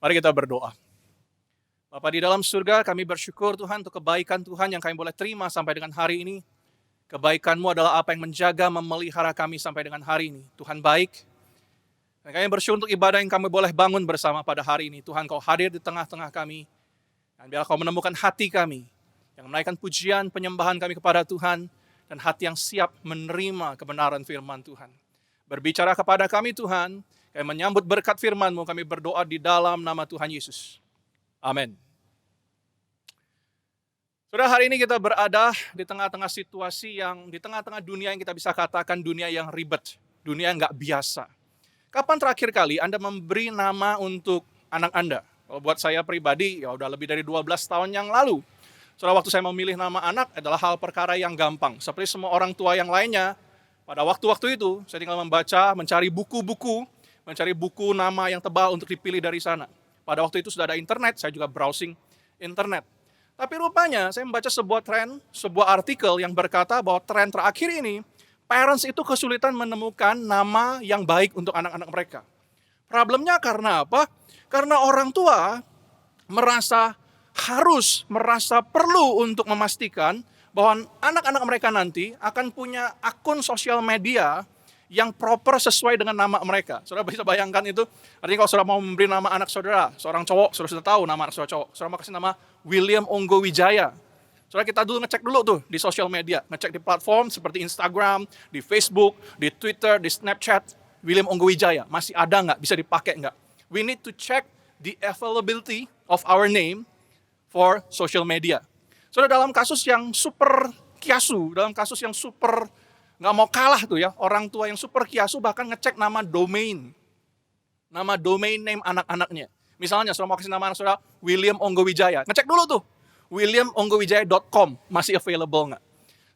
Mari kita berdoa. Bapa di dalam surga, kami bersyukur Tuhan untuk kebaikan Tuhan yang kami boleh terima sampai dengan hari ini. Kebaikan-Mu adalah apa yang menjaga, memelihara kami sampai dengan hari ini. Tuhan baik. Dan kami bersyukur untuk ibadah yang kami boleh bangun bersama pada hari ini. Tuhan, Kau hadir di tengah-tengah kami. Dan biarlah Kau menemukan hati kami yang menaikkan pujian, penyembahan kami kepada Tuhan. Dan hati yang siap menerima kebenaran firman Tuhan. Berbicara kepada kami Tuhan, kami menyambut berkat firman-Mu, kami berdoa di dalam nama Tuhan Yesus. Amin. Saudara, hari ini kita berada di tengah-tengah situasi yang, di tengah-tengah dunia yang kita bisa katakan dunia yang ribet, dunia yang nggak biasa. Kapan terakhir kali Anda memberi nama untuk anak Anda? Kalau buat saya pribadi, ya udah lebih dari 12 tahun yang lalu. Saudara, waktu saya memilih nama anak adalah hal perkara yang gampang. Seperti semua orang tua yang lainnya, pada waktu-waktu itu, saya tinggal membaca, mencari buku-buku, mencari buku nama yang tebal untuk dipilih dari sana. Pada waktu itu sudah ada internet, saya juga browsing internet. Tapi rupanya saya membaca sebuah tren, sebuah artikel yang berkata bahwa tren terakhir ini, parents itu kesulitan menemukan nama yang baik untuk anak-anak mereka. Problemnya karena apa? Karena orang tua merasa perlu untuk memastikan bahwa anak-anak mereka nanti akan punya akun sosial media yang proper sesuai dengan nama mereka. Saudara bisa bayangkan itu, artinya kalau saudara mau memberi nama anak saudara, seorang cowok, saudara sudah tahu nama anak saudara cowok, saudara mau kasih nama William Onggo Wijaya. Saudara kita dulu ngecek dulu tuh di sosial media, ngecek di platform seperti Instagram, di Facebook, di Twitter, di Snapchat, William Onggo Wijaya, masih ada nggak, bisa dipakai nggak? We need to check the availability of our name for social media. Saudara, dalam kasus yang super kiasu, dalam kasus yang super nggak mau kalah tuh ya, orang tua yang super kiasu bahkan ngecek nama domain name anak-anaknya. Misalnya, saudara mau kasih nama anak saudara William Onggo Wijaya, ngecek dulu tuh, williamonggowijaya.com masih available nggak?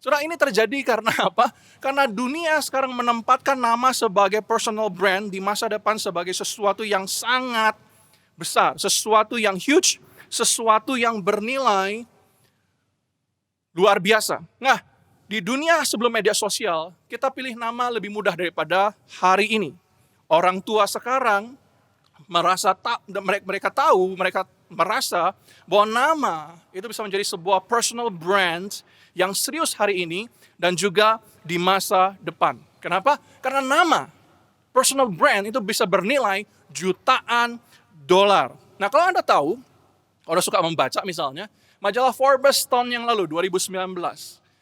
Saudara, ini terjadi karena apa? Karena dunia sekarang menempatkan nama sebagai personal brand di masa depan sebagai sesuatu yang sangat besar, sesuatu yang huge, sesuatu yang bernilai luar biasa. Nah, di dunia sebelum media sosial, kita pilih nama lebih mudah daripada hari ini. Orang tua sekarang merasa mereka merasa bahwa nama itu bisa menjadi sebuah personal brand yang serius hari ini dan juga di masa depan. Kenapa? Karena nama personal brand itu bisa bernilai jutaan dolar. Nah, kalau Anda tahu, Anda suka membaca misalnya, majalah Forbes tahun yang lalu, 2019,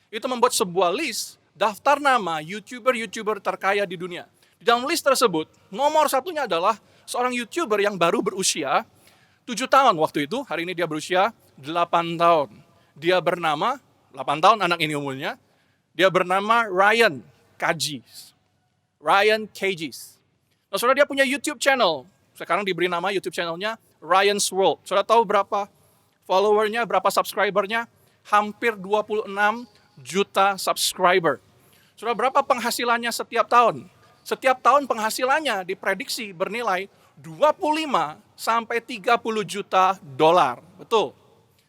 itu membuat sebuah list daftar nama YouTuber terkaya di dunia. Di dalam list tersebut, nomor satunya adalah seorang YouTuber yang baru berusia 7 tahun waktu itu, hari ini dia berusia 8 tahun. Dia bernama, 8 tahun anak ini umurnya, dia bernama Ryan Kajis. Nah, saudara, dia punya YouTube channel. Sekarang diberi nama YouTube channelnya Ryan's World. Saudara tahu berapa followernya, berapa subscribernya? Hampir 26 juta subscriber. Saudara, berapa penghasilannya setiap tahun? Setiap tahun penghasilannya diprediksi bernilai 25 sampai 30 juta dolar. Betul.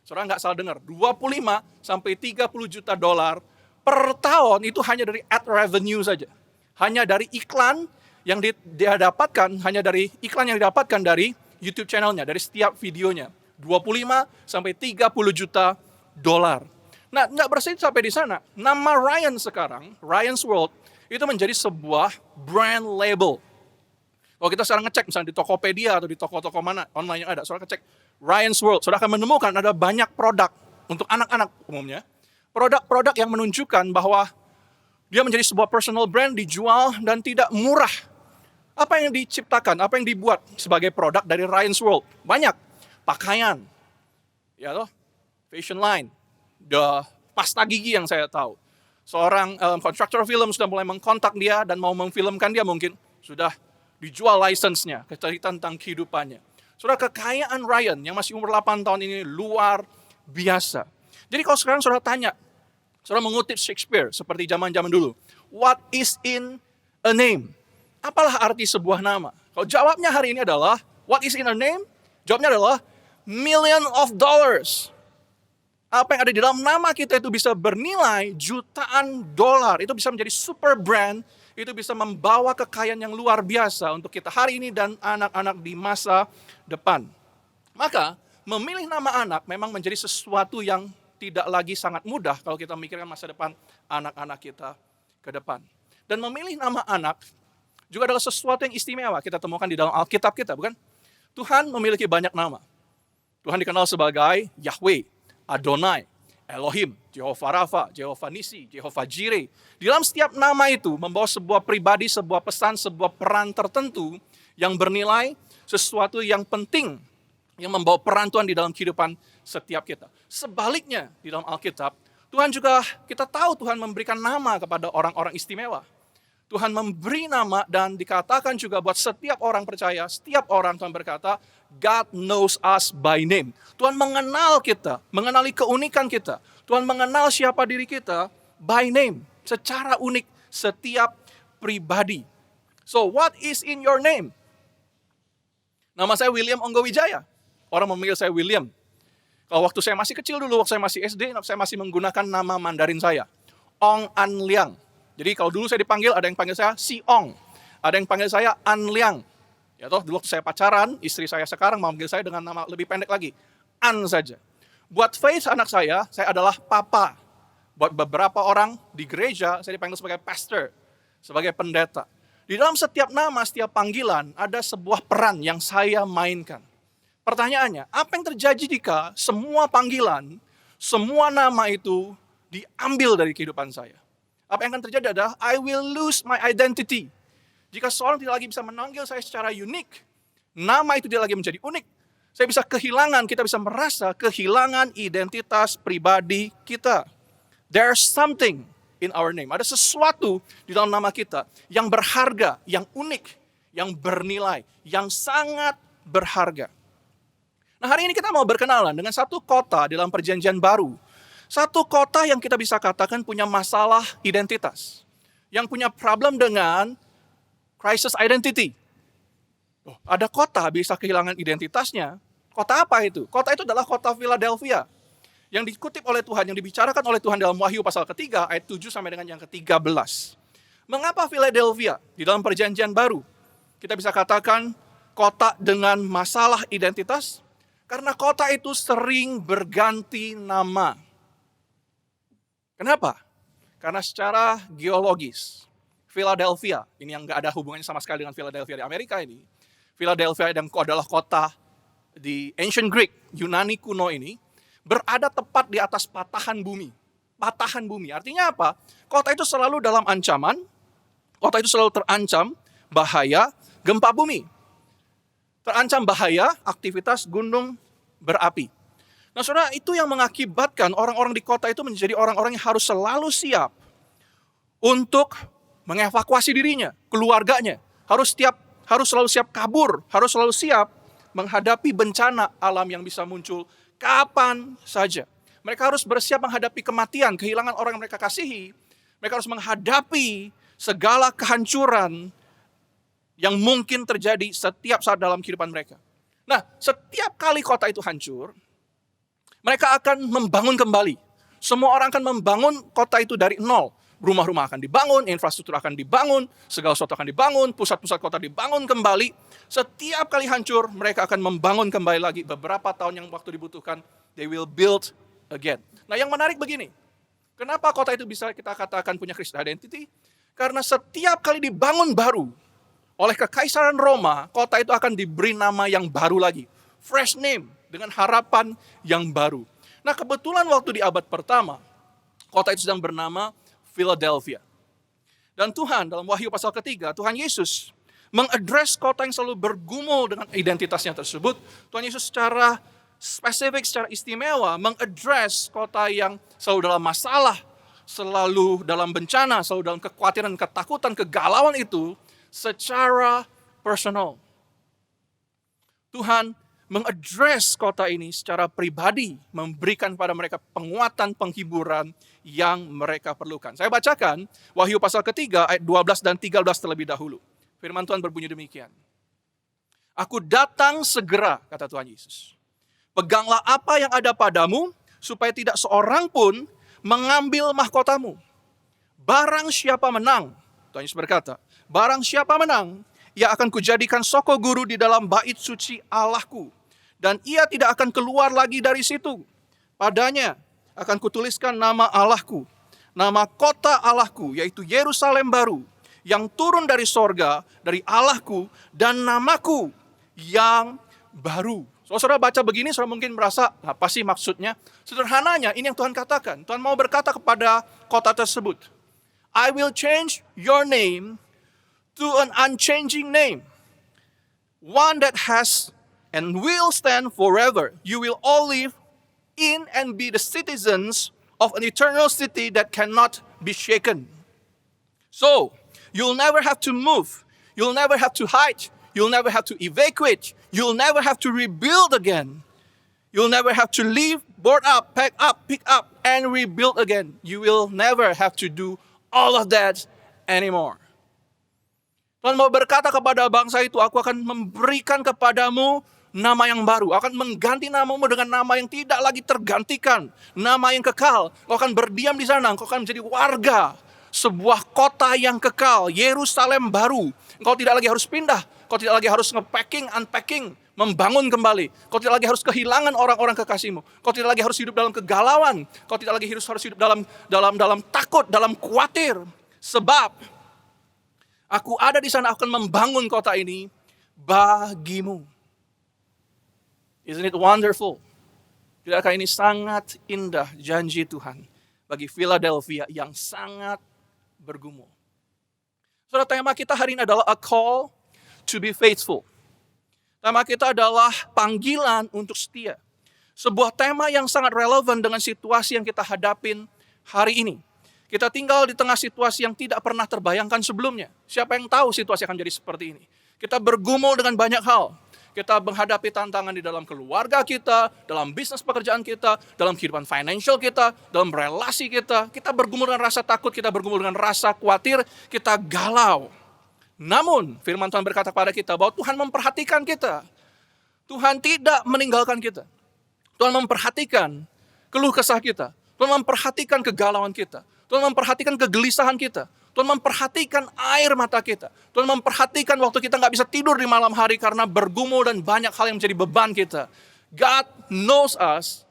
Saudara nggak salah dengar, 25 sampai 30 juta dolar per tahun itu hanya dari ad revenue saja. Hanya dari iklan yang dia dapatkan, hanya dari iklan yang didapatkan dari YouTube channelnya, dari setiap videonya. 25 sampai 30 juta dolar. Nah, nggak berhenti sampai di sana. Nama Ryan sekarang, Ryan's World, itu menjadi sebuah brand label. Kalau kita sekarang ngecek misalnya di Tokopedia atau di toko-toko mana online yang ada, saudara ngecek Ryan's World, saudara akan menemukan ada banyak produk untuk anak-anak umumnya. Produk-produk yang menunjukkan bahwa dia menjadi sebuah personal brand, dijual dan tidak murah. Apa yang diciptakan, apa yang dibuat sebagai produk dari Ryan's World? Banyak. Pakaian, ya toh, fashion line, pasta gigi yang saya tahu. Seorang kontraktor film sudah mulai mengkontak dia dan mau memfilmkan dia, mungkin sudah dijual license-nya, cerita tentang kehidupannya. Saudara, kekayaan Ryan yang masih umur 8 tahun ini luar biasa. Jadi kalau sekarang saudara tanya, saudara mengutip Shakespeare seperti zaman-zaman dulu, what is in a name? Apalah arti sebuah nama? Kalau jawabnya hari ini adalah, what is in a name? Jawabnya adalah million of dollars. Apa yang ada di dalam nama kita itu bisa bernilai jutaan dolar. Itu bisa menjadi super brand. Itu bisa membawa kekayaan yang luar biasa untuk kita hari ini dan anak-anak di masa depan. Maka memilih nama anak memang menjadi sesuatu yang tidak lagi sangat mudah kalau kita memikirkan masa depan anak-anak kita ke depan. Dan memilih nama anak juga adalah sesuatu yang istimewa kita temukan di dalam Alkitab kita, bukan? Tuhan memiliki banyak nama. Tuhan dikenal sebagai Yahweh, Adonai, Elohim, Jehovah Rafa, Jehovah Nisi, Jehovah Jireh. Di dalam setiap nama itu membawa sebuah pribadi, sebuah pesan, sebuah peran tertentu yang bernilai, sesuatu yang penting, yang membawa peran Tuhan di dalam kehidupan setiap kita. Sebaliknya, di dalam Alkitab, Tuhan juga, kita tahu Tuhan memberikan nama kepada orang-orang istimewa. Tuhan memberi nama dan dikatakan juga buat setiap orang percaya, setiap orang Tuhan berkata, God knows us by name. Tuhan mengenal kita, mengenali keunikan kita. Tuhan mengenal siapa diri kita by name, secara unik setiap pribadi. So what is in your name? Nama saya William Onggo Wijaya. Orang memanggil saya William. Kalau waktu saya masih kecil dulu, waktu saya masih SD, saya masih menggunakan nama Mandarin saya. Ong An Liang. Jadi kalau dulu saya dipanggil, ada yang panggil saya Si Ong. Ada yang panggil saya An Liang. Ya toh, dulu waktu saya pacaran, istri saya sekarang memanggil saya dengan nama lebih pendek lagi. An saja. Buat Faith anak saya adalah Papa. Buat beberapa orang di gereja, saya dipanggil sebagai pastor, sebagai pendeta. Di dalam setiap nama, setiap panggilan, ada sebuah peran yang saya mainkan. Pertanyaannya, apa yang terjadi jika semua panggilan, semua nama itu diambil dari kehidupan saya? Apa yang akan terjadi adalah, I will lose my identity. Jika seorang tidak lagi bisa memanggil saya secara unik, nama itu tidak lagi menjadi unik, saya bisa kehilangan, kita bisa merasa kehilangan identitas pribadi kita. There's something in our name. Ada sesuatu di dalam nama kita yang berharga, yang unik, yang bernilai, yang sangat berharga. Nah, hari ini kita mau berkenalan dengan satu kota di dalam perjanjian baru. Satu kota yang kita bisa katakan punya masalah identitas. Yang punya problem dengan crisis identity. Ada kota bisa kehilangan identitasnya. Kota apa itu? Kota itu adalah kota Philadelphia. Yang dikutip oleh Tuhan, yang dibicarakan oleh Tuhan dalam Wahyu pasal ketiga, ayat 7 sampai dengan yang ke-13. Mengapa Philadelphia di dalam perjanjian baru? Kita bisa katakan kota dengan masalah identitas. Karena kota itu sering berganti nama. Kenapa? Karena secara geologis, Philadelphia, ini yang nggak ada hubungannya sama sekali dengan Philadelphia di Amerika ini. Philadelphia yang adalah kota di Ancient Greek, Yunani kuno ini, berada tepat di atas patahan bumi. Patahan bumi, artinya apa? Kota itu selalu dalam ancaman, kota itu selalu terancam bahaya gempa bumi. Terancam bahaya aktivitas gunung berapi. Nah, saudara, itu yang mengakibatkan orang-orang di kota itu menjadi orang-orang yang harus selalu siap untuk mengevakuasi dirinya, keluarganya. Harus selalu siap kabur, harus selalu siap menghadapi bencana alam yang bisa muncul kapan saja. Mereka harus bersiap menghadapi kematian, kehilangan orang yang mereka kasihi. Mereka harus menghadapi segala kehancuran yang mungkin terjadi setiap saat dalam kehidupan mereka. Nah, setiap kali kota itu hancur, mereka akan membangun kembali. Semua orang akan membangun kota itu dari nol. Rumah-rumah akan dibangun, infrastruktur akan dibangun, segala sesuatu akan dibangun, pusat-pusat kota dibangun kembali. Setiap kali hancur, mereka akan membangun kembali lagi. Beberapa tahun yang waktu dibutuhkan, they will build again. Nah, yang menarik begini. Kenapa kota itu bisa kita katakan punya Christian identity? Karena setiap kali dibangun baru oleh Kekaisaran Roma, kota itu akan diberi nama yang baru lagi. Fresh name, dengan harapan yang baru. Nah, kebetulan waktu di abad pertama, kota itu sedang bernama Philadelphia. Dan Tuhan dalam Wahyu pasal ketiga, Tuhan Yesus mengadres kota yang selalu bergumul dengan identitasnya tersebut. Tuhan Yesus secara spesifik, secara istimewa mengadres kota yang selalu dalam masalah, selalu dalam bencana, selalu dalam kekhawatiran, ketakutan, kegalauan itu secara personal. Tuhan mengadres kota ini secara pribadi, memberikan pada mereka penguatan, penghiburan yang mereka perlukan. Saya bacakan Wahyu pasal ketiga ayat 12 dan 13 terlebih dahulu. Firman Tuhan berbunyi demikian. Aku datang segera, kata Tuhan Yesus. Peganglah apa yang ada padamu, supaya tidak seorang pun mengambil mahkotamu. Barang siapa menang, Tuhan Yesus berkata, barang siapa menang, ia akan kujadikan soko guru di dalam bait suci Allahku. dan ia tidak akan keluar lagi dari situ. Padanya akan kutuliskan nama Allahku, nama kota Allahku, yaitu Yerusalem baru, yang turun dari sorga, dari Allahku, dan namaku yang baru. Saudara baca begini, saudara mungkin merasa, apa sih maksudnya? Sederhananya, ini yang Tuhan katakan. Tuhan mau berkata kepada kota tersebut, I will change your name to an unchanging name. One that has and will stand forever. You will all live in and be the citizens of an eternal city that cannot be shaken. So, you'll never have to move. You'll never have to hide. You'll never have to evacuate. You'll never have to rebuild again. You'll never have to leave, board up, pack up, pick up, and rebuild again. You will never have to do all of that anymore. Tuhan mau berkata kepada bangsa itu, aku akan memberikan kepadamu nama yang baru. Akan mengganti namamu dengan nama yang tidak lagi tergantikan. Nama yang kekal. Kau akan berdiam di sana. Kau akan menjadi warga sebuah kota yang kekal. Yerusalem baru. Kau tidak lagi harus pindah. Kau tidak lagi harus nge-packing, unpacking, membangun kembali. Kau tidak lagi harus kehilangan orang-orang kekasihmu. Kau tidak lagi harus hidup dalam kegalauan. Kau tidak lagi harus hidup dalam takut, dalam khawatir. Sebab aku ada di sana, aku akan membangun kota ini bagimu. Isn't it wonderful? Tidakkah ini sangat indah janji Tuhan bagi Philadelphia yang sangat bergumul. Saudara, tema kita hari ini adalah a call to be faithful. Tema kita adalah panggilan untuk setia. Sebuah tema yang sangat relevan dengan situasi yang kita hadapin hari ini. Kita tinggal di tengah situasi yang tidak pernah terbayangkan sebelumnya. Siapa yang tahu situasi akan jadi seperti ini? Kita bergumul dengan banyak hal. Kita menghadapi tantangan di dalam keluarga kita, dalam bisnis pekerjaan kita, dalam kehidupan financial kita, dalam relasi kita. Kita bergumul dengan rasa takut, kita bergumul dengan rasa khawatir, kita galau. Namun, firman Tuhan berkata kepada kita bahwa Tuhan memperhatikan kita. Tuhan tidak meninggalkan kita. Tuhan memperhatikan keluh kesah kita. Tuhan memperhatikan kegalauan kita. Tuhan memperhatikan kegelisahan kita. Tuhan memperhatikan air mata kita. Tuhan memperhatikan waktu kita nggak bisa tidur di malam hari karena bergumul dan banyak hal yang menjadi beban kita. God knows us.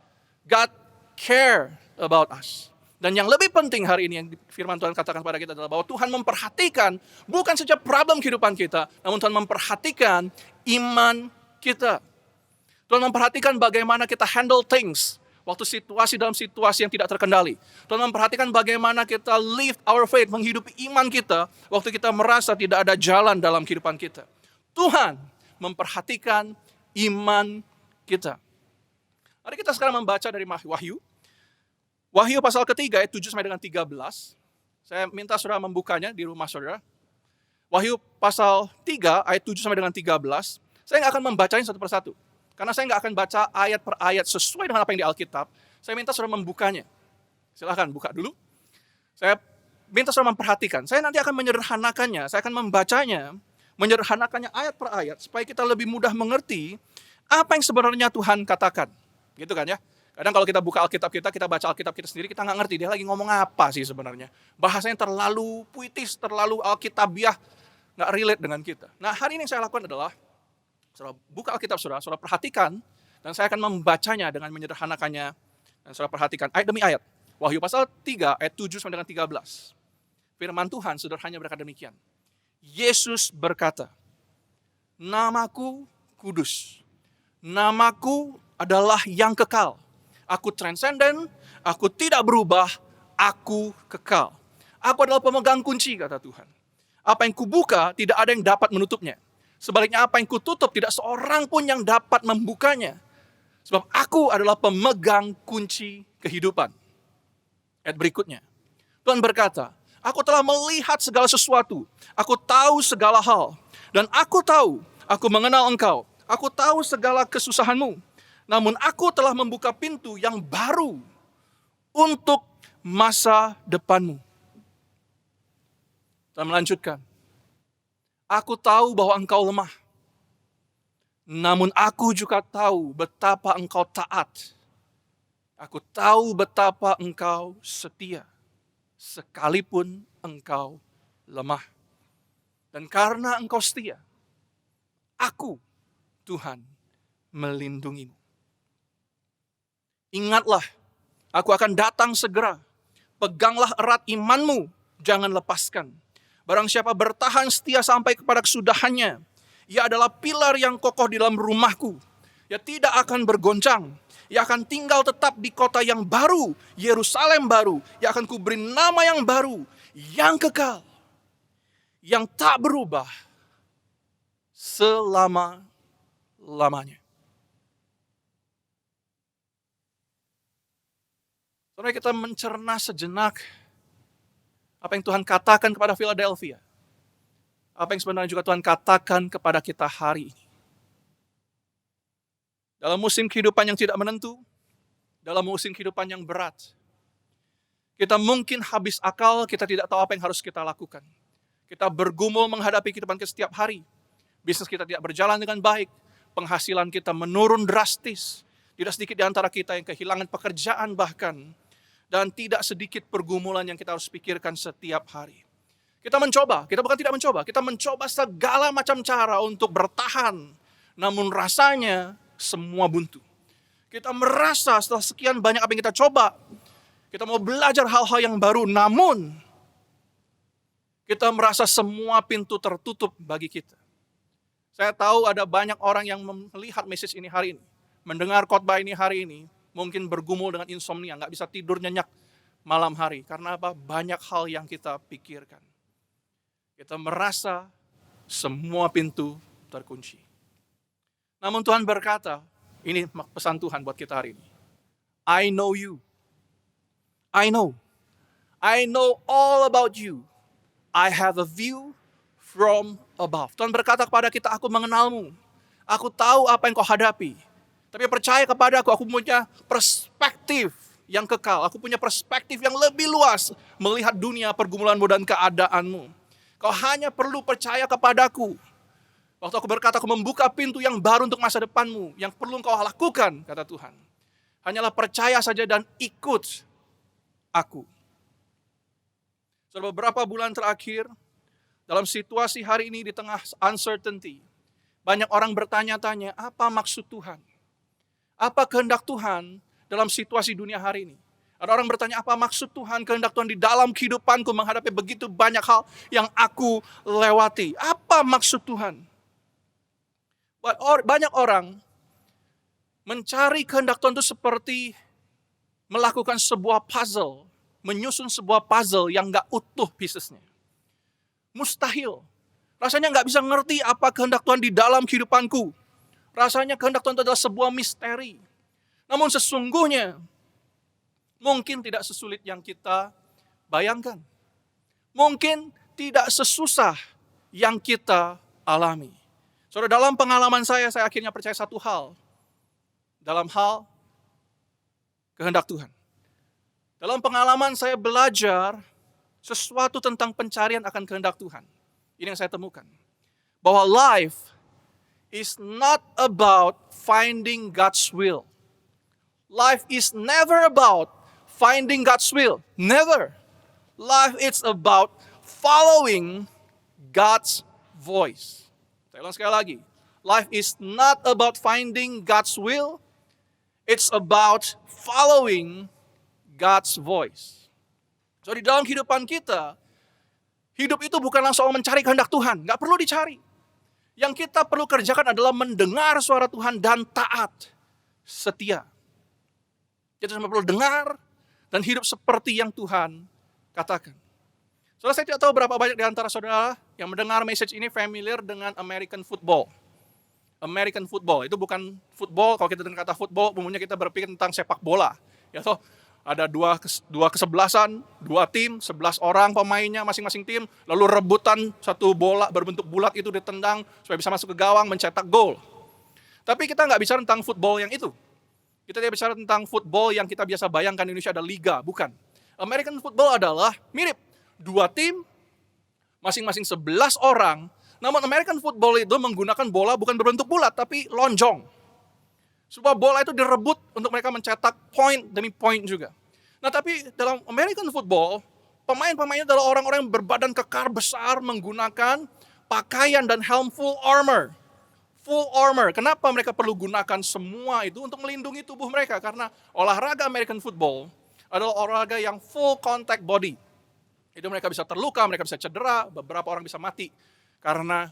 God care about us. Dan yang lebih penting hari ini yang firman Tuhan katakan kepada kita adalah bahwa Tuhan memperhatikan bukan saja problem kehidupan kita, namun Tuhan memperhatikan iman kita. Tuhan memperhatikan bagaimana kita handle things waktu dalam situasi yang tidak terkendali. Tuhan memperhatikan bagaimana kita live our faith, menghidupi iman kita waktu kita merasa tidak ada jalan dalam kehidupan kita. Tuhan memperhatikan iman kita. Mari kita sekarang membaca dari Wahyu. Wahyu pasal ketiga ayat 7 sampai dengan 13. Saya minta saudara membukanya di rumah saudara. Wahyu pasal 3 ayat 7 sampai dengan 13. Saya nggak akan membacanya satu persatu. Karena saya nggak akan baca ayat per ayat sesuai dengan apa yang di Alkitab. Saya minta saudara membukanya. Silahkan buka dulu. Saya minta saudara memperhatikan. Saya nanti akan menyederhanakannya. Saya akan membacanya, menyederhanakannya ayat per ayat. Supaya kita lebih mudah mengerti apa yang sebenarnya Tuhan katakan. Gitu kan ya. Kadang kalau kita buka Alkitab kita baca Alkitab kita sendiri, kita nggak ngerti dia lagi ngomong apa sih sebenarnya. Bahasanya terlalu puitis, terlalu Alkitabiah, nggak relate dengan kita. Nah, hari ini yang saya lakukan adalah, saudara buka Alkitab saudara perhatikan, dan saya akan membacanya dengan menyederhanakannya. Dan saudara perhatikan ayat demi ayat. Wahyu pasal 3 ayat 7 sampai dengan 13. Firman Tuhan sederhananya berkata demikian. Yesus berkata, namaku kudus. Namaku adalah yang kekal. Aku transenden, aku tidak berubah, aku kekal. Aku adalah pemegang kunci, kata Tuhan. Apa yang kubuka, tidak ada yang dapat menutupnya. Sebaliknya apa yang kututup, tidak seorang pun yang dapat membukanya. Sebab aku adalah pemegang kunci kehidupan. Ayat berikutnya. Tuhan berkata, aku telah melihat segala sesuatu. Aku tahu segala hal. Dan aku tahu, aku mengenal engkau. Aku tahu segala kesusahanmu. Namun aku telah membuka pintu yang baru untuk masa depanmu. Dan melanjutkan. Aku tahu bahwa engkau lemah. Namun aku juga tahu betapa engkau taat. Aku tahu betapa engkau setia. Sekalipun engkau lemah. Dan karena engkau setia, aku, Tuhan, melindungimu. Ingatlah, aku akan datang segera. Peganglah erat imanmu, jangan lepaskan. Barang siapa bertahan setia sampai kepada kesudahannya, ia adalah pilar yang kokoh di dalam rumahku. Ia tidak akan bergoncang. Ia akan tinggal tetap di kota yang baru, Yerusalem baru. Ia akan kuberi nama yang baru, yang kekal, yang tak berubah selama-lamanya. Saudara, kita mencerna sejenak apa yang Tuhan katakan kepada Philadelphia. Apa yang sebenarnya juga Tuhan katakan kepada kita hari ini. Dalam musim kehidupan yang tidak menentu, dalam musim kehidupan yang berat, kita mungkin habis akal, kita tidak tahu apa yang harus kita lakukan. Kita bergumul menghadapi kehidupan kita setiap hari. Bisnis kita tidak berjalan dengan baik, penghasilan kita menurun drastis. Tidak sedikit di antara kita yang kehilangan pekerjaan bahkan. Dan tidak sedikit pergumulan yang kita harus pikirkan setiap hari. Kita mencoba, kita bukan tidak mencoba, kita mencoba segala macam cara untuk bertahan. Namun rasanya semua buntu. Kita merasa setelah sekian banyak apa yang kita coba, kita mau belajar hal-hal yang baru, namun kita merasa semua pintu tertutup bagi kita. Saya tahu ada banyak orang yang melihat message ini hari ini, mendengar khotbah ini hari ini, mungkin bergumul dengan insomnia, nggak bisa tidur nyenyak malam hari. Karena apa? Banyak hal yang kita pikirkan. Kita merasa semua pintu terkunci. Namun Tuhan berkata, ini pesan Tuhan buat kita hari ini. I know you. I know. I know all about you. I have a view from above. Tuhan berkata kepada kita, aku mengenalmu. Aku tahu apa yang kau hadapi. Tapi percaya kepada aku punya perspektif yang kekal. Aku punya perspektif yang lebih luas melihat dunia, pergumulanmu dan keadaanmu. Kau hanya perlu percaya kepadaku. Waktu aku berkata, aku membuka pintu yang baru untuk masa depanmu. Yang perlu kau lakukan, kata Tuhan. Hanyalah percaya saja dan ikut aku. Selama beberapa bulan terakhir, dalam situasi hari ini di tengah uncertainty, banyak orang bertanya-tanya, apa maksud Tuhan? Apa kehendak Tuhan dalam situasi dunia hari ini? Ada orang bertanya, apa maksud Tuhan, kehendak Tuhan di dalam kehidupanku menghadapi begitu banyak hal yang aku lewati? Apa maksud Tuhan? Banyak orang mencari kehendak Tuhan itu seperti melakukan sebuah puzzle, menyusun sebuah puzzle yang gak utuh piecesnya. Mustahil. Rasanya gak bisa ngerti apa kehendak Tuhan di dalam kehidupanku. Rasanya kehendak Tuhan itu adalah sebuah misteri. Namun sesungguhnya, mungkin tidak sesulit yang kita bayangkan. Mungkin tidak sesusah yang kita alami. Saudara, dalam pengalaman saya akhirnya percaya satu hal. Dalam hal kehendak Tuhan. Dalam pengalaman saya belajar sesuatu tentang pencarian akan kehendak Tuhan. Ini yang saya temukan. Bahwa life is not about finding God's will. Life is never about finding God's will. Never. Life is about following God's voice. Saya ulang sekali lagi. Life is not about finding God's will. It's about following God's voice. So di dalam kehidupan kita, hidup itu bukanlah soal mencari kehendak Tuhan. Gak perlu dicari. Yang kita perlu kerjakan adalah mendengar suara Tuhan dan taat, setia. Kita cuma perlu dengar dan hidup seperti yang Tuhan katakan. Saudara, saya tidak tahu berapa banyak di antara saudara yang mendengar message ini familiar dengan American football. American football, itu bukan football, kalau kita dengar kata football, umumnya kita berpikir tentang sepak bola. Ya toh, ada dua kesebelasan, dua tim, 11 orang pemainnya masing-masing tim, lalu rebutan satu bola berbentuk bulat itu ditendang supaya bisa masuk ke gawang mencetak gol. Tapi kita nggak bicara tentang football yang itu. Kita tidak bicara tentang football yang kita biasa bayangkan di Indonesia ada liga, bukan. American football adalah mirip, dua tim, masing-masing 11 orang, namun American football itu menggunakan bola bukan berbentuk bulat, tapi lonjong. Sebuah bola itu direbut untuk mereka mencetak point demi point juga. Nah tapi dalam American football, pemain-pemainnya adalah orang-orang yang berbadan kekar besar menggunakan pakaian dan helm full armor. Full armor. Kenapa mereka perlu gunakan semua itu untuk melindungi tubuh mereka? Karena olahraga American football adalah olahraga yang full contact body. Itu mereka bisa terluka, mereka bisa cedera, beberapa orang bisa mati karena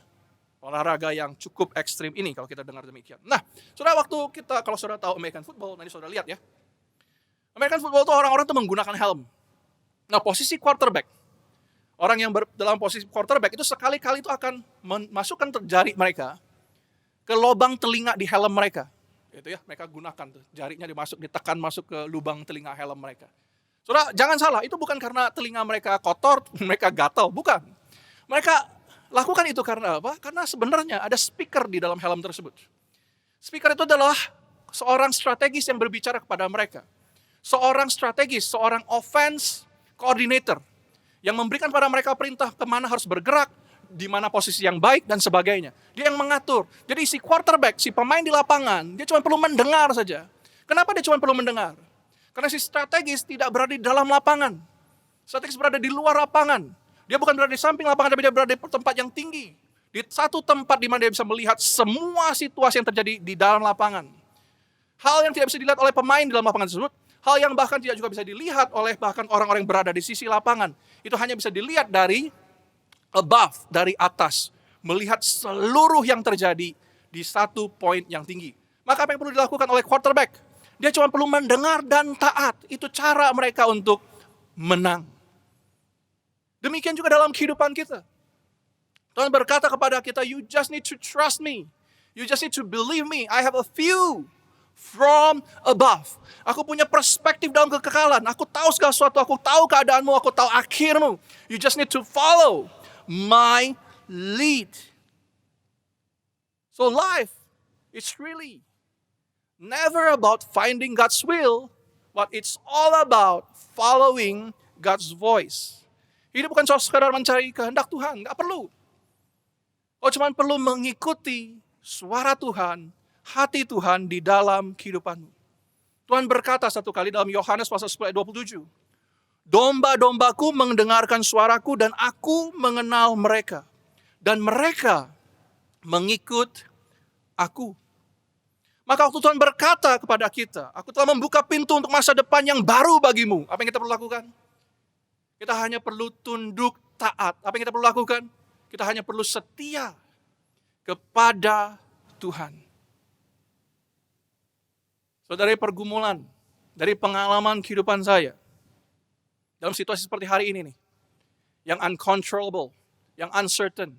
olahraga yang cukup ekstrim ini kalau kita dengar demikian. Nah, saudara, kalau saudara tahu American football, nanti saudara lihat ya. American football itu orang-orang tuh menggunakan helm. Nah, posisi quarterback, orang yang dalam posisi quarterback itu sekali-kali itu akan memasukkan jari mereka ke lubang telinga di helm mereka. Itu ya, mereka gunakan tuh, jarinya ditekan masuk ke lubang telinga helm mereka. Saudara, jangan salah, itu bukan karena telinga mereka kotor, mereka gatal, bukan. Mereka lakukan itu karena apa? Karena sebenarnya ada speaker di dalam helm tersebut. Speaker itu adalah seorang strategis yang berbicara kepada mereka. Seorang strategis, seorang offense coordinator yang memberikan pada mereka perintah kemana harus bergerak, di mana posisi yang baik dan sebagainya. Dia yang mengatur. Jadi si quarterback, si pemain di lapangan, dia cuma perlu mendengar saja. Kenapa dia cuma perlu mendengar? Karena si strategis tidak berada di dalam lapangan. Strategis berada di luar lapangan. Dia bukan berada di samping lapangan, tapi dia berada di tempat yang tinggi. Di satu tempat di mana dia bisa melihat semua situasi yang terjadi di dalam lapangan. Hal yang tidak bisa dilihat oleh pemain di dalam lapangan tersebut, hal yang bahkan tidak juga bisa dilihat oleh bahkan orang-orang yang berada di sisi lapangan. Itu hanya bisa dilihat dari above, dari atas, melihat seluruh yang terjadi di satu poin yang tinggi. Maka apa yang perlu dilakukan oleh quarterback? Dia cuma perlu mendengar dan taat. Itu cara mereka untuk menang. Demikian juga dalam kehidupan kita. Tuhan berkata kepada kita, you just need to trust me. You just need to believe me. I have a view from above. Aku punya perspektif dalam kekekalan. Aku tahu segala sesuatu. Aku tahu keadaanmu. Aku tahu akhirmu. You just need to follow my lead. So life is really never about finding God's will, but it's all about following God's voice. Hidup bukan soal sekadar mencari kehendak Tuhan, nggak perlu. Oh, cuman perlu mengikuti suara Tuhan, hati Tuhan di dalam kehidupanmu. Tuhan berkata satu kali dalam Yohanes pasal 10 ayat 27. Domba-dombaku mendengarkan suaraku dan aku mengenal mereka. Dan mereka mengikut aku. Maka waktu Tuhan berkata kepada kita, aku telah membuka pintu untuk masa depan yang baru bagimu. Apa yang kita perlu lakukan? Kita hanya perlu tunduk taat. Apa yang kita perlu lakukan? Kita hanya perlu setia kepada Tuhan. Saudara, dari pergumulan, dari pengalaman kehidupan saya, dalam situasi seperti hari ini nih, yang uncontrollable, yang uncertain,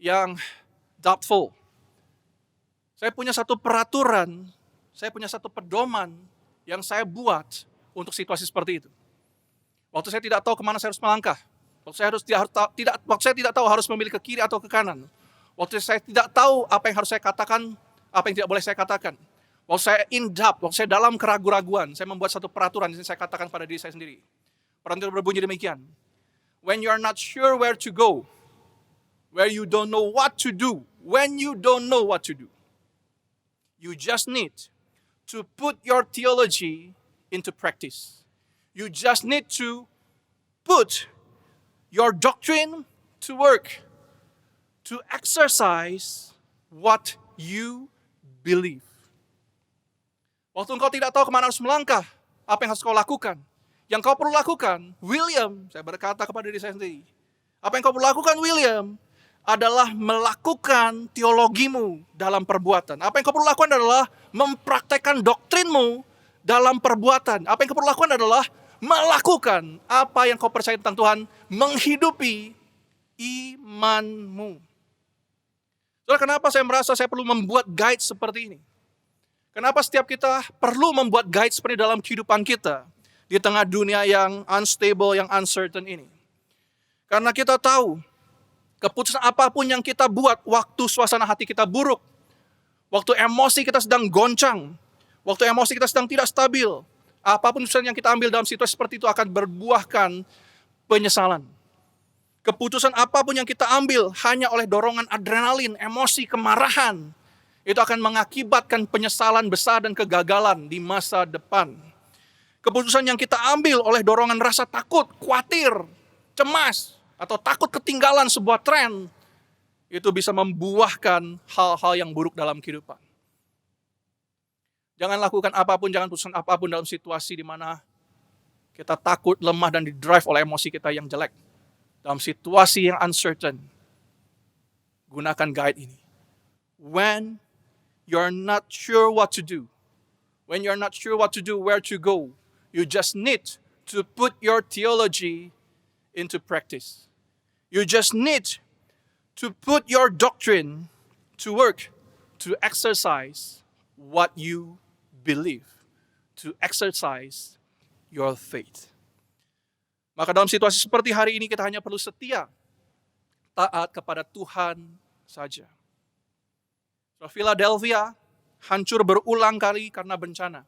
yang doubtful, saya punya satu peraturan, saya punya satu pedoman yang saya buat untuk situasi seperti itu. Waktu saya tidak tahu kemana saya harus melangkah, waktu saya tidak tahu harus memilih ke kiri atau ke kanan, waktu saya tidak tahu apa yang harus saya katakan, apa yang tidak boleh saya katakan, waktu saya in doubt, waktu saya dalam keraguan-raguan, saya membuat satu peraturan yang saya katakan pada diri saya sendiri. Peraturan berbunyi demikian. When you are not sure where to go, where you don't know what to do, when you don't know what to do, you just need to put your theology into practice. You just need to put your doctrine to work, to exercise what you believe. Waktu engkau tidak tahu kemana harus melangkah, apa yang harus kau lakukan? Yang kau perlu lakukan, William, saya berkata kepada diri saya sendiri, apa yang kau perlu lakukan, William, adalah melakukan teologimu dalam perbuatan. Apa yang kau perlu lakukan adalah mempraktekkan doktrinmu dalam perbuatan. Apa yang kau perlu lakukan adalah melakukan apa yang kau percaya tentang Tuhan, menghidupi imanmu. Soalnya kenapa saya merasa saya perlu membuat guide seperti ini? Kenapa setiap kita perlu membuat guide seperti dalam kehidupan kita di tengah dunia yang unstable, yang uncertain ini? Karena kita tahu keputusan apapun yang kita buat waktu suasana hati kita buruk, waktu emosi kita sedang goncang, waktu emosi kita sedang tidak stabil, apapun keputusan yang kita ambil dalam situasi seperti itu akan berbuahkan penyesalan. Keputusan apapun yang kita ambil hanya oleh dorongan adrenalin, emosi, kemarahan, itu akan mengakibatkan penyesalan besar dan kegagalan di masa depan. Keputusan yang kita ambil oleh dorongan rasa takut, khawatir, cemas, atau takut ketinggalan sebuah tren, itu bisa membuahkan hal-hal yang buruk dalam kehidupan. Jangan lakukan apapun, jangan putuskan apapun dalam situasi di mana kita takut, lemah, dan didrive oleh emosi kita yang jelek. Dalam situasi yang uncertain, gunakan guide ini. When you're not sure what to do, when you're not sure what to do, where to go, you just need to put your theology into practice. You just need to put your doctrine to work, to exercise what you believe, to exercise your faith. Maka dalam situasi seperti hari ini kita hanya perlu setia, taat kepada Tuhan saja. So, Philadelphia hancur berulang kali karena bencana.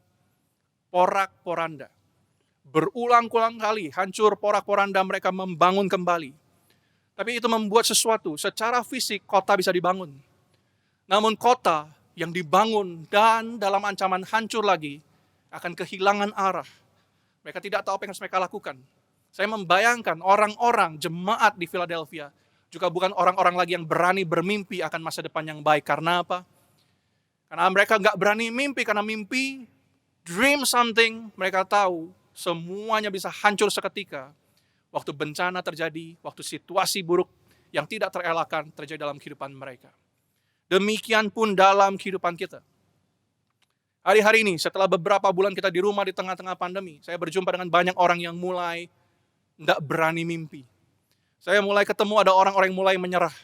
Porak-poranda. Berulang-ulang kali hancur porak-poranda, mereka membangun kembali. Tapi itu membuat sesuatu, secara fisik kota bisa dibangun. Namun kota yang dibangun dan dalam ancaman hancur lagi akan kehilangan arah. Mereka tidak tahu apa yang harus mereka lakukan. Saya membayangkan orang-orang jemaat di Philadelphia juga bukan orang-orang lagi yang berani bermimpi akan masa depan yang baik. Karena apa? Karena mereka nggak berani mimpi, karena mimpi, dream something, mereka tahu semuanya bisa hancur seketika. Waktu bencana terjadi, waktu situasi buruk yang tidak terelakkan terjadi dalam kehidupan mereka. Demikian pun dalam kehidupan kita. Hari-hari ini, setelah beberapa bulan kita di rumah di tengah-tengah pandemi, saya berjumpa dengan banyak orang yang mulai tidak berani mimpi. Saya mulai ketemu ada orang-orang yang mulai menyerah.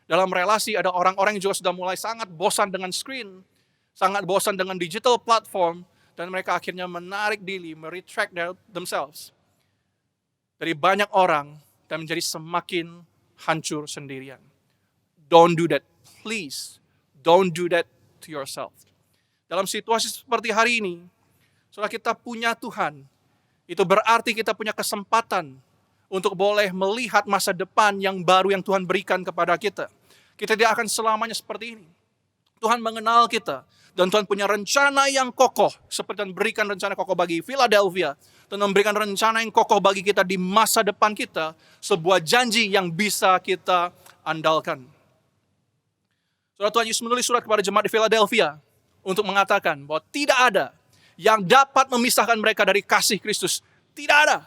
Dalam relasi ada orang-orang yang juga sudah mulai sangat bosan dengan screen, sangat bosan dengan digital platform, dan mereka akhirnya menarik diri, meretract themselves dari banyak orang dan menjadi semakin hancur sendirian. Don't do that. Please, don't do that to yourself. Dalam situasi seperti hari ini, setelah kita punya Tuhan, itu berarti kita punya kesempatan untuk boleh melihat masa depan yang baru yang Tuhan berikan kepada kita. Kita tidak akan selamanya seperti ini. Tuhan mengenal kita, dan Tuhan punya rencana yang kokoh, seperti Tuhan berikan rencana kokoh bagi Philadelphia, dan memberikan rencana yang kokoh bagi kita di masa depan kita, sebuah janji yang bisa kita andalkan. Saudara, Tuhan Yesus menulis surat kepada jemaat di Philadelphia untuk mengatakan bahwa tidak ada yang dapat memisahkan mereka dari kasih Kristus. Tidak ada.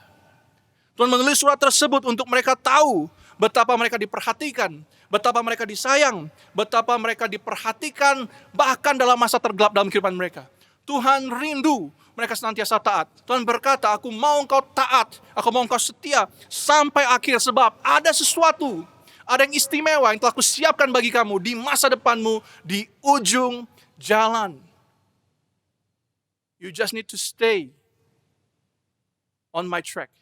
Tuhan menulis surat tersebut untuk mereka tahu betapa mereka diperhatikan, betapa mereka disayang, betapa mereka diperhatikan bahkan dalam masa tergelap dalam kehidupan mereka. Tuhan rindu mereka senantiasa taat. Tuhan berkata, aku mau engkau taat, aku mau engkau setia sampai akhir, sebab ada sesuatu, ada yang istimewa yang telah kusiapkan bagi kamu di masa depanmu, di ujung jalan. You just need to stay on my track.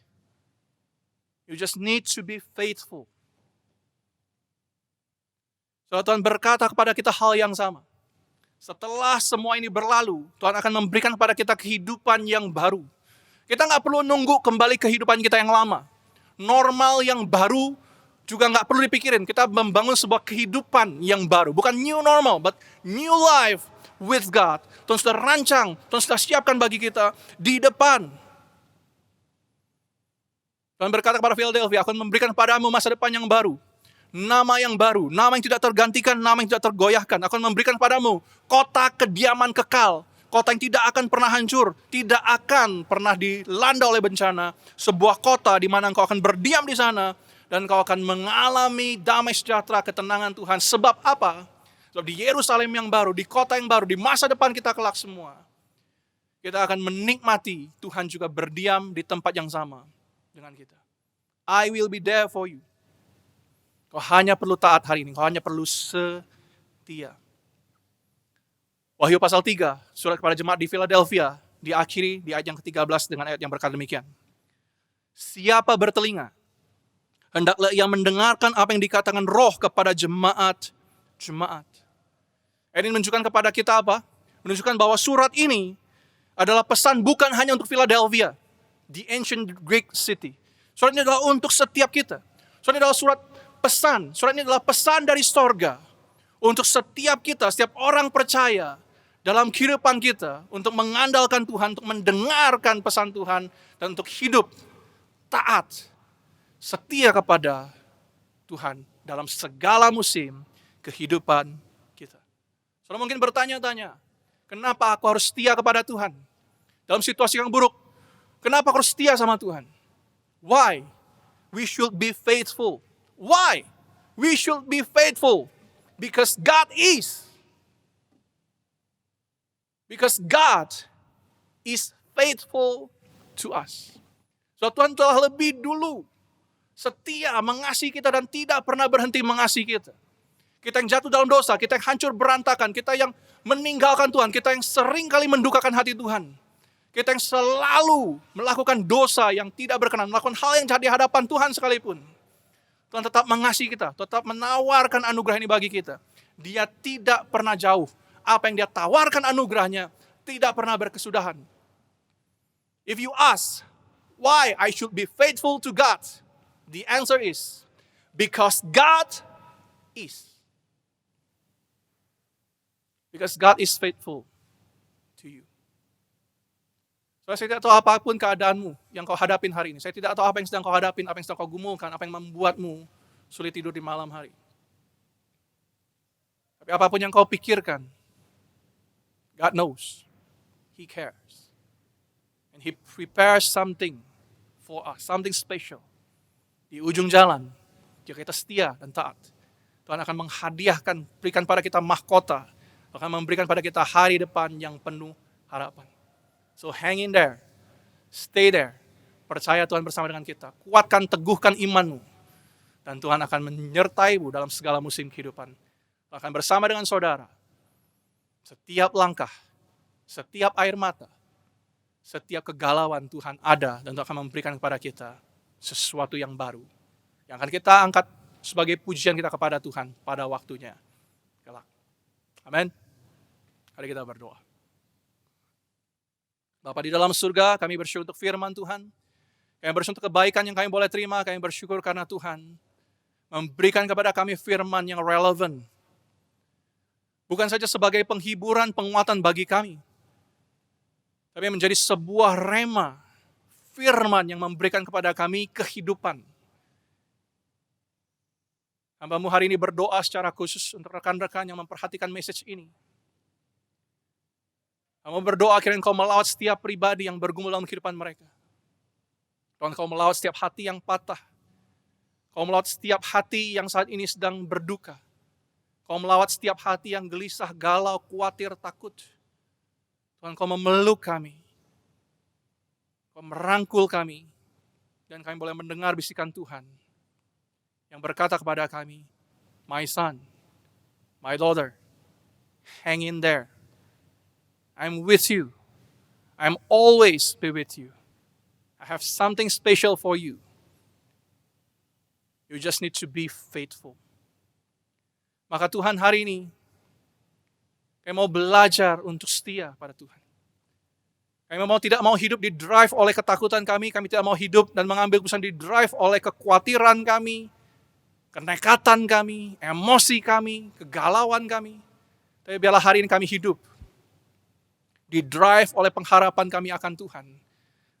You just need to be faithful. So, Tuhan berkata kepada kita hal yang sama. Setelah semua ini berlalu, Tuhan akan memberikan kepada kita kehidupan yang baru. Kita nggak perlu nunggu kembali kehidupan kita yang lama. Normal yang baru juga nggak perlu dipikirin. Kita membangun sebuah kehidupan yang baru. Bukan new normal, but new life with God. Tuhan sudah rancang, Tuhan sudah siapkan bagi kita di depan. Tuhan berkata kepada Philadelphia, akan memberikan padamu masa depan yang baru. Nama yang baru, nama yang tidak tergantikan, nama yang tidak tergoyahkan. Akan memberikan padamu kota kediaman kekal. Kota yang tidak akan pernah hancur, tidak akan pernah dilanda oleh bencana. Sebuah kota di mana engkau akan berdiam di sana, dan engkau akan mengalami damai sejahtera, ketenangan Tuhan. Sebab apa? Sebab di Yerusalem yang baru, di kota yang baru, di masa depan kita kelak semua, kita akan menikmati Tuhan juga berdiam di tempat yang sama dengan kita. I will be there for you. Kau hanya perlu taat hari ini, kau hanya perlu setia. Wahyu pasal 3, surat kepada jemaat di Philadelphia, diakhiri di ayat yang ke-13 dengan ayat yang berkata demikian. Siapa bertelinga, hendaklah ia mendengarkan apa yang dikatakan Roh kepada jemaat. Ini menunjukkan kepada kita apa? Menunjukkan bahwa surat ini adalah pesan bukan hanya untuk Philadelphia, the ancient Greek city. Surat ini adalah untuk setiap kita. Surat ini adalah surat ini adalah pesan dari sorga untuk setiap kita, setiap orang percaya dalam kehidupan kita, untuk mengandalkan Tuhan, untuk mendengarkan pesan Tuhan, dan untuk hidup taat, setia kepada Tuhan dalam segala musim kehidupan kita. Saudara mungkin bertanya-tanya, kenapa aku harus setia kepada Tuhan? Dalam situasi yang buruk, kenapa aku harus setia sama Tuhan? Why? We should be faithful. Why? We should be faithful. Because God is. Because God is faithful to us. So Tuhan telah lebih dulu setia mengasihi kita dan tidak pernah berhenti mengasihi kita. Kita yang jatuh dalam dosa, kita yang hancur berantakan, kita yang meninggalkan Tuhan, kita yang sering kali mendukakan hati Tuhan. Kita yang selalu melakukan dosa yang tidak berkenan, melakukan hal yang jahat di hadapan Tuhan sekalipun. Tuhan tetap mengasihi kita, tetap menawarkan anugerah ini bagi kita. Dia tidak pernah jauh. Apa yang dia tawarkan anugerahnya tidak pernah berkesudahan. If you ask, why I should be faithful to God? The answer is, because God is. Because God is faithful to you. Saya tidak tahu apapun keadaanmu yang kau hadapin hari ini. Saya tidak tahu apa yang sedang kau hadapin, apa yang sedang kau gumulkan, apa yang membuatmu sulit tidur di malam hari. Tapi apapun yang kau pikirkan, God knows. He cares. And He prepares something for us, something special. Di ujung jalan, jika kita setia dan taat, Tuhan akan menghadiahkan, berikan pada kita mahkota, akan memberikan pada kita hari depan yang penuh harapan. So hang in there, stay there, percaya Tuhan bersama dengan kita, kuatkan, teguhkan imanmu, dan Tuhan akan menyertaimu dalam segala musim kehidupan. Tuhan akan bersama dengan saudara, setiap langkah, setiap air mata, setiap kegalauan Tuhan ada, dan Tuhan akan memberikan kepada kita sesuatu yang baru, yang akan kita angkat sebagai pujian kita kepada Tuhan pada waktunya kelak. Amin. Mari kita berdoa. Bapa di dalam surga, kami bersyukur untuk firman Tuhan. Kami bersyukur untuk kebaikan yang kami boleh terima. Kami bersyukur karena Tuhan memberikan kepada kami firman yang relevan. Bukan saja sebagai penghiburan, penguatan bagi kami, tapi menjadi sebuah rema, firman yang memberikan kepada kami kehidupan. Hamba-Mu hari ini berdoa secara khusus untuk rekan-rekan yang memperhatikan message ini. Kamu berdoa kiranya Engkau melawat setiap pribadi yang bergumul dalam kehidupan mereka. Tuhan, Engkau melawat setiap hati yang patah. Engkau melawat setiap hati yang saat ini sedang berduka. Engkau melawat setiap hati yang gelisah, galau, khawatir, takut. Tuhan, Engkau memeluk kami. Engkau merangkul kami. Dan kami boleh mendengar bisikan Tuhan yang berkata kepada kami, my son, my daughter, hang in there. I'm with you. I'm always be with you. I have something special for you. You just need to be faithful. Maka Tuhan hari ini, kami mau belajar untuk setia pada Tuhan. Kami tidak mau hidup di drive oleh ketakutan kami tidak mau hidup dan mengambil keputusan di drive oleh kekhawatiran kami, kenekatan kami, emosi kami, kegalauan kami. Tapi biarlah hari ini kami hidup di drive oleh pengharapan kami akan Tuhan.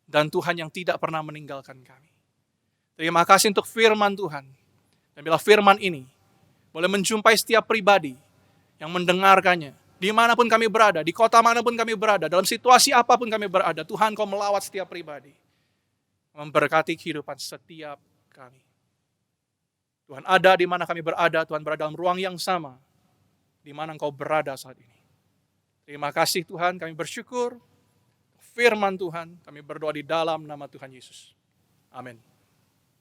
Dan Tuhan yang tidak pernah meninggalkan kami. Terima kasih untuk firman Tuhan. Dan bila firman ini boleh menjumpai setiap pribadi yang mendengarkannya, dimanapun kami berada, di kota manapun kami berada, dalam situasi apapun kami berada, Tuhan Kau melawat setiap pribadi. Memberkati kehidupan setiap kami. Tuhan ada di mana kami berada, Tuhan berada dalam ruang yang sama, di mana Engkau berada saat ini. Terima kasih Tuhan, kami bersyukur. Firman Tuhan, kami berdoa di dalam nama Tuhan Yesus. Amin.